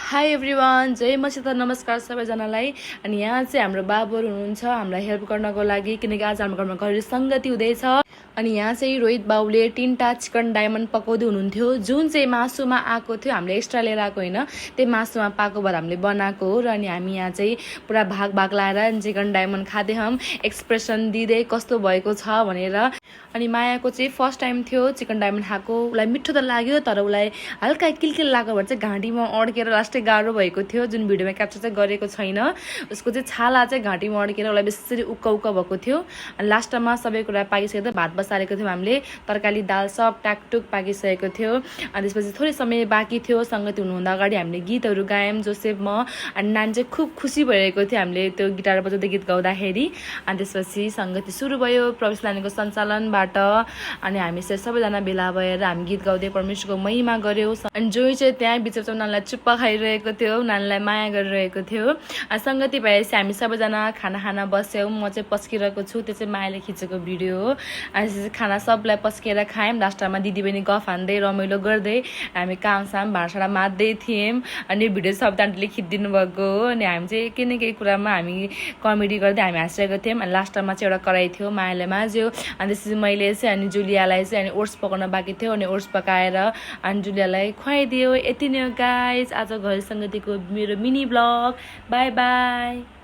High everyone, जय मसित नमस्कार सबैजनालाई। अनि यहाँ चाहिँ हाम्रो बाबुहरू हुनुहुन्छ हामीलाई हेल्प गर्नको लागि, किनकि आज हाम्रो घरमा घरेलु सङ्गति हुँदैछ। अनि यहाँ चाहिँ रोहित बाबुले 3टा चिकन डायमन्ड पकाउँदै हुनुहुन्थ्यो, जुन चाहिँ मासुमा आएको थियो। हामीले एक्स्ट्रा लिएर आएको होइन, त्यही मासुमा पाएको भएर हामीले बनाएको हो। र अनि हामी यहाँ चाहिँ पुरा भाग भाग लाएर चिकन डायमन्ड खाँदै हम एक्सप्रेसन दिँदै कस्तो भएको छ भनेर। अनि मायाको चाहिँ फर्स्ट टाइम थियो चिकन डायमन्ड खाएको। उसलाई मिठो त लाग्यो, तर उसलाई हल्का किलकिल लाग्यो भएर चाहिँ घाँटीमा अड्केर लास्टै गाह्रो भएको थियो, जुन भिडियोमा क्याप्चर चाहिँ गरेको छैन। उसको चाहिँ छाला चाहिँ घाँटीमा अड्केर उसलाई बेसरी उक्का उक्का भएको थियो। अनि लास्टमा सबै कुरा पाकिसकेको भात बसालेको थियौँ हामीले, तरकारी दाल सब ट्याकटुक पाकिसकेको थियो। अनि त्यसपछि थोरै समय बाँकी थियो। सङ्गति हुनुभन्दा अगाडि हामीले गीतहरू गायौँ, जोसेफ म। अनि नानी चाहिँ खुब खुसी भइरहेको थियो हामीले त्यो गिटार बजाउँदै गीत गाउँदाखेरि। अनि त्यसपछि सङ्गति सुरु भयो प्रवेश लानेको सञ्चालनबाट। अनि हामी चाहिँ सबैजना भेला भएर हामी गीत गाउँदै परमेश्वरको महिमा गऱ्यौँ। अनि जोई चाहिँ त्यहाँ बिचमा नानीलाई चुप्पा खाइरहेको थियो, नानीलाई माया गरिरहेको थियो। अनि सङ्गति भएपछि हामी सबैजना खाना खान बस्यौँ। म चाहिँ पस्किरहेको छु, त्यो चाहिँ मायाले खिचेको भिडियो हो। अनि त्यसपछि खाना सबलाई पस्केर खायौँ। लास्टमा दिदीबहिनी गफ हान्दै रमाइलो गर्दै हामी कामसाम भाँडासाँडा माझ्दै थियौँ। अनि यो भिडियो सब दान्टीले खिचिदिनु भएको हो। अनि हामी चाहिँ केही न केही कुरामा हामी कमेडी गर्दै हामी हाँसिरहेको थियौँ। अनि लास्टमा चाहिँ एउटा कराई थियो, मायाले माझ्यो। अनि त्यसपछि मैले चाहिँ अनि जुलियालाई चाहिँ अनि ओट्स पकाउन बाँकी थियो, अनि ओट्स पकाएर अनि जुलियालाई खुवाइदियो। यति नै हो गाइज आज घरेलु सङ्गतिको मेरो मिनी ब्लग। By by.